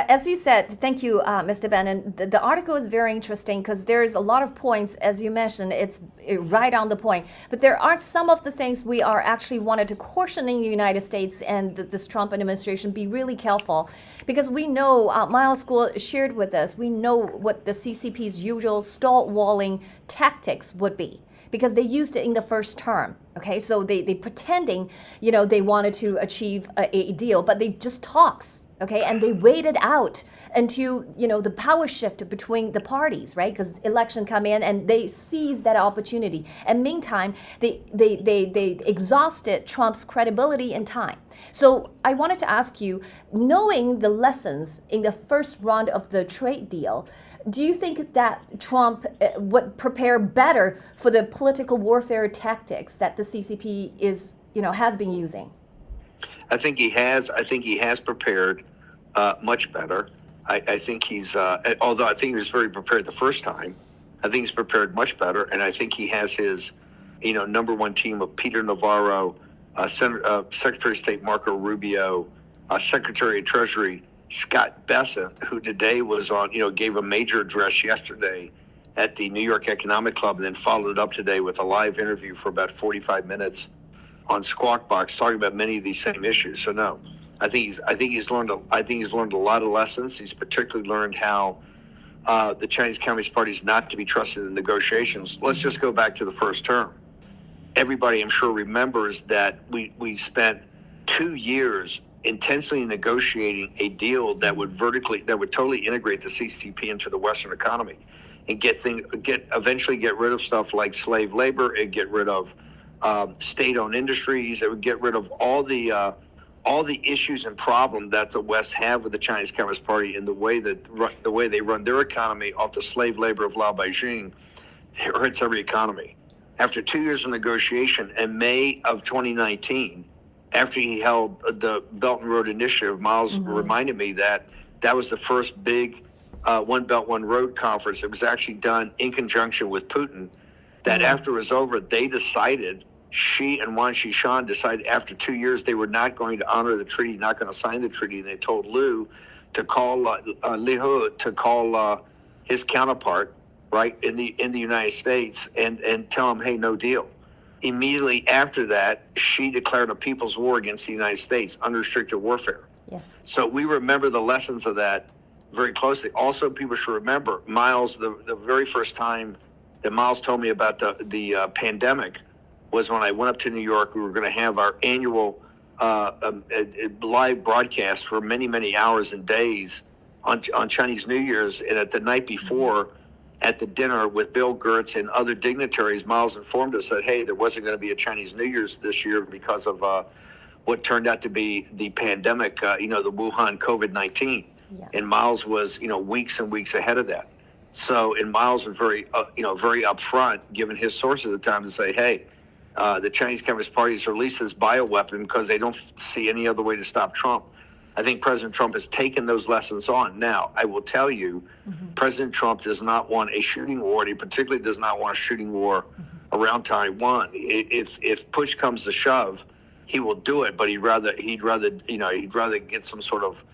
As you said, thank you, Mr. Bannon. The article is very interesting because there's a lot of points, as you mentioned, it's right on the point. But there are some of the things we are actually wanted to caution in the United States and this Trump administration be really careful. Because we know, Miles Guo shared with us, we know what the CCP's usual stalwalling tactics would be, because they used it in the first term. Okay, so they pretending, they wanted to achieve a deal, but they just talks. Okay, and they waited out until the power shift between the parties, right? Because election come in and they seize that opportunity. And meantime, they exhausted Trump's credibility in time. So I wanted to ask you, knowing the lessons in the first round of the trade deal, do you think that Trump would prepare better for the political warfare tactics that the CCP has been using? I think he has. I think he has prepared much better. I think he's, although I think he was very prepared the first time, I think he's prepared much better. And I think he has his, number one team of Peter Navarro, Secretary of State Marco Rubio, Secretary of Treasury Scott Bessent, who today was on, gave a major address yesterday at the New York Economic Club, and then followed it up today with a live interview for about 45 minutes on Squawk Box, talking about many of these same issues. So no, I think he's learned a lot of lessons. He's particularly learned how the Chinese Communist Party is not to be trusted in negotiations. Let's just go back to the first term. Everybody, I'm sure, remembers that we spent 2 years intensely negotiating a deal that would totally integrate the CCP into the Western economy, and eventually get rid of stuff like slave labor, and get rid of state-owned industries. It would get rid of all the issues and problems that the West have with the Chinese Communist Party, and the way they run their economy off the slave labor of Lao Beijing hurts every economy. After 2 years of negotiation, in May of 2019, after he held the Belt and Road Initiative, Miles reminded me that was the first big One Belt, One Road conference. It was actually done in conjunction with Putin. That after it was over, they decided, she and Wang Xishan decided after 2 years they were not going to honor the treaty, not going to sign the treaty. And they told Li Hu to call his counterpart, right, in the United States, and tell him, hey, no deal. Immediately after that, she declared a people's war against the United States, unrestricted warfare. Yes. So we remember the lessons of that very closely. Also, people should remember, Miles, the very first time that Miles told me about the pandemic was when I went up to New York. We were going to have our annual live broadcast for many, many hours and days on Chinese New Year's. And at the night before, at the dinner with Bill Gertz and other dignitaries, Miles informed us that, hey, there wasn't going to be a Chinese New Year's this year because of what turned out to be the pandemic, the Wuhan COVID-19. Yeah. And Miles was, weeks and weeks ahead of that. So, and Miles was very, very upfront, given his sources at the time, to say, hey, the Chinese Communist Party has released this bioweapon because they don't see any other way to stop Trump. I think President Trump has taken those lessons on. Now, I will tell you, President Trump does not want a shooting war, and he particularly does not want a shooting war around Taiwan. If push comes to shove, he will do it, but he'd rather get some sort of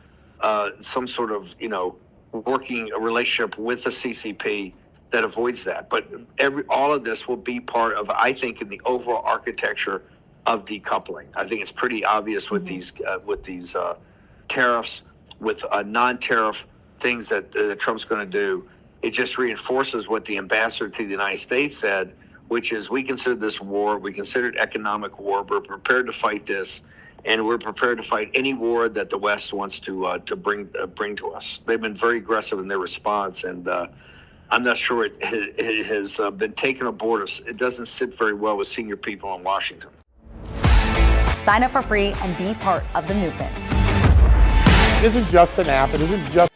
working relationship with the CCP that avoids that. But all of this will be part of, I think, in the overall architecture of decoupling. I think it's pretty obvious with these tariffs, with non-tariff things that Trump's going to do. It just reinforces what the ambassador to the United States said, which is, we consider this war, we consider it economic war, we're prepared to fight this, and we're prepared to fight any war that the West wants to bring to us. They've been very aggressive in their response, and I'm not sure it has been taken aboard. It doesn't sit very well with senior people in Washington. Sign up for free and be part of the movement. It isn't just an app. It isn't just